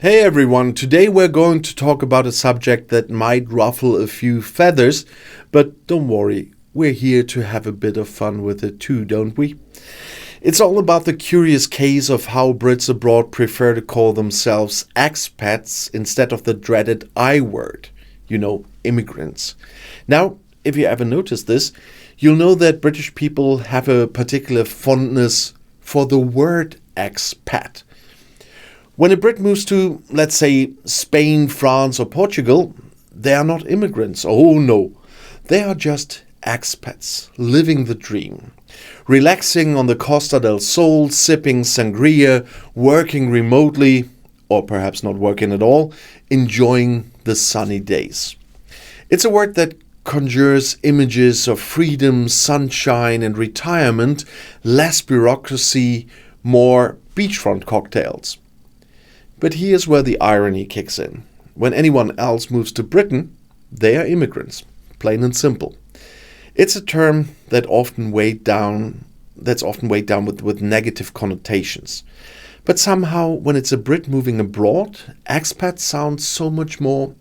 Hey everyone, today we're going to talk about a subject that might ruffle a few feathers, but don't worry, we're here to have a bit of fun with it too, don't we? It's all about the curious case of how Brits abroad prefer to call themselves expats instead of the dreaded I word, immigrants. Now, if you ever noticed this, you'll know that British people have a particular fondness for the word expat. When a Brit moves to, let's say, Spain, France or Portugal, they are not immigrants. Oh no, they are just expats, living the dream. Relaxing on the Costa del Sol, sipping sangria, working remotely, or perhaps not working at all, enjoying the sunny days. It's a word that conjures images of freedom, sunshine and retirement, less bureaucracy, more beachfront cocktails. But here's where the irony kicks in. When anyone else moves to Britain, they are immigrants, plain and simple. It's a term that's often weighed down with negative connotations. But somehow, when it's a Brit moving abroad, expat sounds so much more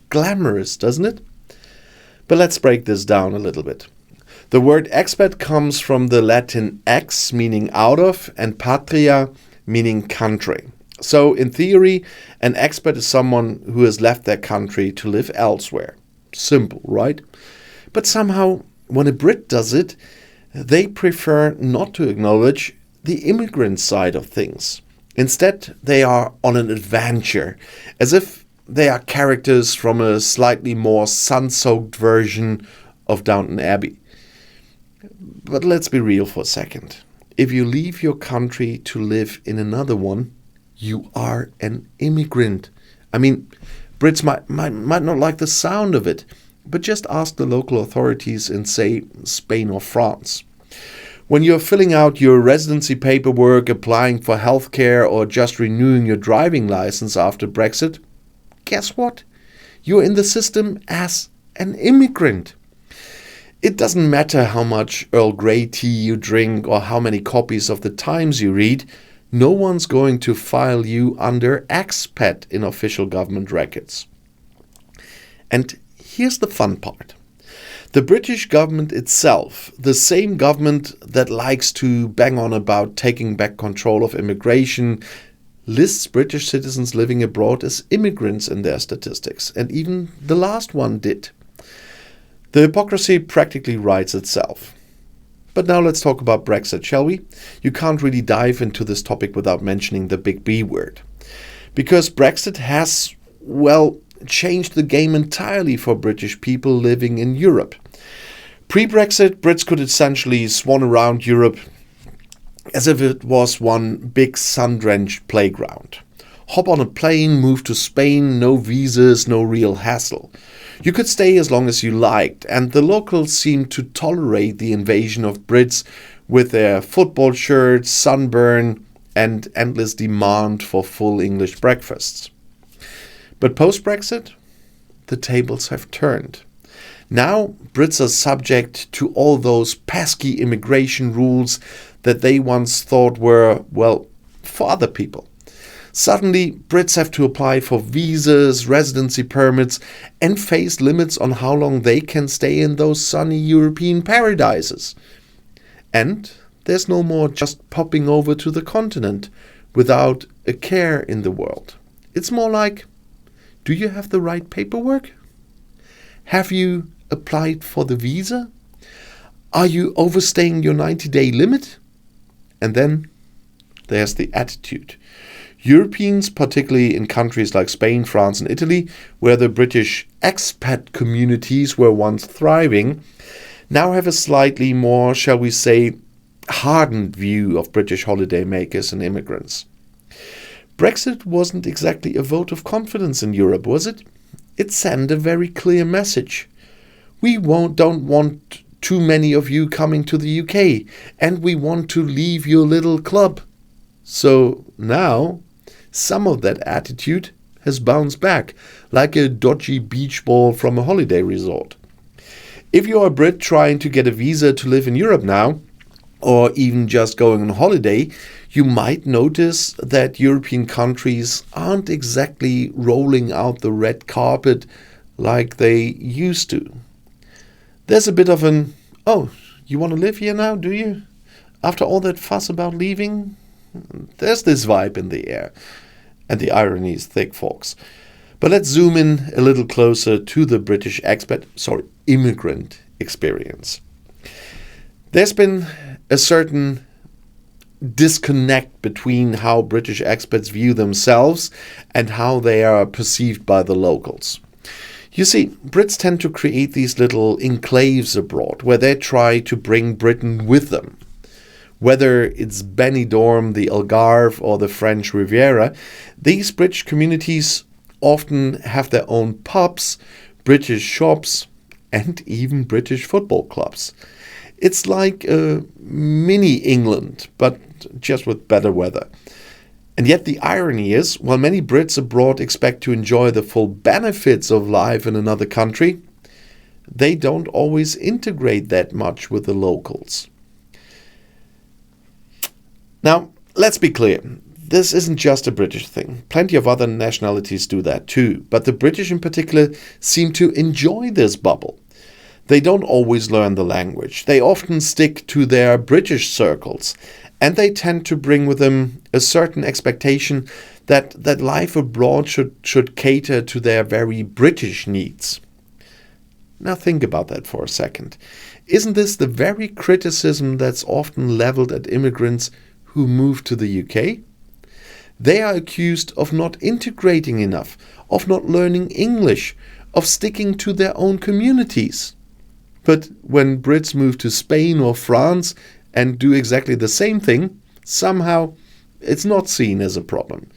glamorous, doesn't it? But let's break this down a little bit. The word expat comes from the Latin ex, meaning out of, and patria, meaning country. So, in theory, an expat is someone who has left their country to live elsewhere. Simple, right? But somehow, when a Brit does it, they prefer not to acknowledge the immigrant side of things. Instead, they are on an adventure, as if they are characters from a slightly more sun-soaked version of Downton Abbey. But let's be real for a second. If you leave your country to live in another one, you are an immigrant. I mean, Brits might not like the sound of it, but just ask the local authorities in, say, Spain or France. When you're filling out your residency paperwork, applying for healthcare, or just renewing your driving license after Brexit, guess what? You're in the system as an immigrant. It doesn't matter how much Earl Grey tea you drink or how many copies of the Times you read. No one's going to file you under expat in official government records. And here's the fun part. The British government itself, the same government that likes to bang on about taking back control of immigration, lists British citizens living abroad as immigrants in their statistics, and even the last one did. The hypocrisy practically writes itself. But now let's talk about Brexit, shall we? You can't really dive into this topic without mentioning the big B word. Because Brexit has, changed the game entirely for British people living in Europe. Pre-Brexit, Brits could essentially swan around Europe as if it was one big sun-drenched playground. Hop on a plane, move to Spain, no visas, no real hassle. You could stay as long as you liked, and the locals seemed to tolerate the invasion of Brits with their football shirts, sunburn, and endless demand for full English breakfasts. But post-Brexit, the tables have turned. Now, Brits are subject to all those pesky immigration rules that they once thought were, for other people. Suddenly, Brits have to apply for visas, residency permits, and face limits on how long they can stay in those sunny European paradises. And there's no more just popping over to the continent without a care in the world. It's more like, do you have the right paperwork? Have you applied for the visa? Are you overstaying your 90-day limit? And then there's the attitude. Europeans, particularly in countries like Spain, France and Italy, where the British expat communities were once thriving, now have a slightly more, shall we say, hardened view of British holidaymakers and immigrants. Brexit wasn't exactly a vote of confidence in Europe, was it? It sent a very clear message. We don't want too many of you coming to the UK, and we want to leave your little club. So now, some of that attitude has bounced back, like a dodgy beach ball from a holiday resort. If you're a Brit trying to get a visa to live in Europe now, or even just going on holiday, You might notice that European countries aren't exactly rolling out the red carpet like they used to. There's a bit of an, oh, you want to live here now, do you? After all that fuss about leaving? There's this vibe in the air. And the irony is thick, folks. But let's zoom in a little closer to the British immigrant experience. There's been a certain disconnect between how British expats view themselves and how they are perceived by the locals. You see, Brits tend to create these little enclaves abroad where they try to bring Britain with them. Whether it's Benidorm, the Algarve, or the French Riviera, these British communities often have their own pubs, British shops, and even British football clubs. It's like a mini England, but just with better weather. And yet the irony is, while many Brits abroad expect to enjoy the full benefits of life in another country, they don't always integrate that much with the locals. Now, let's be clear. This isn't just a British thing. Plenty of other nationalities do that too. But the British in particular seem to enjoy this bubble. They don't always learn the language. They often stick to their British circles. And they tend to bring with them a certain expectation that life abroad should cater to their very British needs. Now think about that for a second. Isn't this the very criticism that's often leveled at immigrants who move to the UK? They are accused of not integrating enough, of not learning English, of sticking to their own communities. But when Brits move to Spain or France and do exactly the same thing, somehow it's not seen as a problem.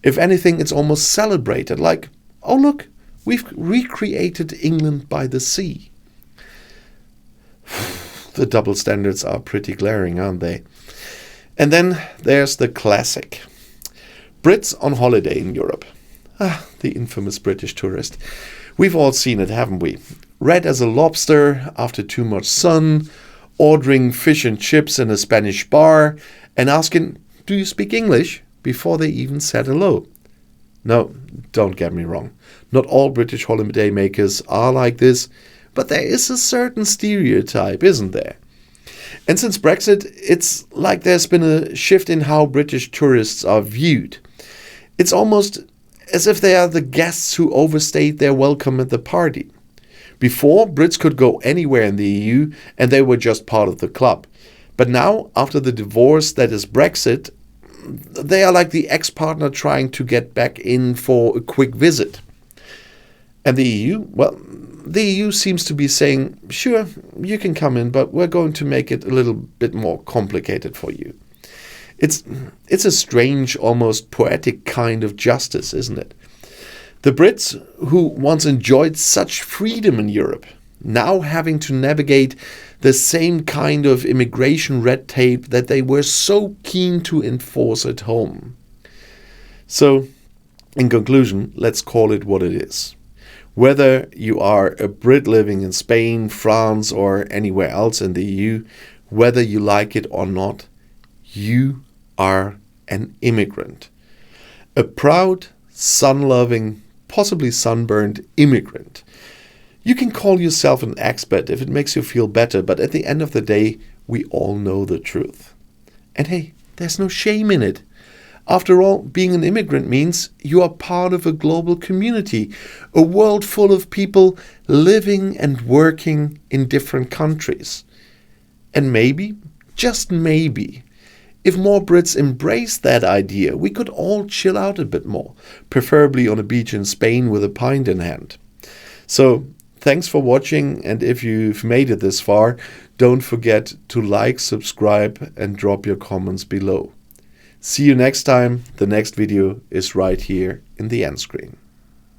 If anything, it's almost celebrated, like, oh look, we've recreated England by the sea. The double standards are pretty glaring, aren't they? And then there's the classic. Brits on holiday in Europe. The infamous British tourist. We've all seen it, haven't we? Red as a lobster after too much sun, ordering fish and chips in a Spanish bar, and asking, do you speak English? Before they even said hello. No, don't get me wrong. Not all British holiday makers are like this, but there is a certain stereotype, isn't there? And since Brexit, it's like there's been a shift in how British tourists are viewed. It's almost as if they are the guests who overstayed their welcome at the party. Before, Brits could go anywhere in the EU and they were just part of the club. But now, after the divorce that is Brexit, they are like the ex-partner trying to get back in for a quick visit. And the EU? Well, the EU seems to be saying, sure, you can come in, but we're going to make it a little bit more complicated for you. It's a strange, almost poetic kind of justice, isn't it? The Brits, who once enjoyed such freedom in Europe, now having to navigate the same kind of immigration red tape that they were so keen to enforce at home. So, in conclusion, let's call it what it is. Whether you are a Brit living in Spain, France, or anywhere else in the EU, whether you like it or not, you are an immigrant. A proud, sun-loving, possibly sunburned immigrant. You can call yourself an expat if it makes you feel better, but at the end of the day, we all know the truth. And hey, there's no shame in it. After all, being an immigrant means you are part of a global community, a world full of people living and working in different countries. And maybe, just maybe, if more Brits embrace that idea, we could all chill out a bit more, preferably on a beach in Spain with a pint in hand. So, thanks for watching, and if you've made it this far, don't forget to like, subscribe, and drop your comments below. See you next time. The next video is right here in the end screen.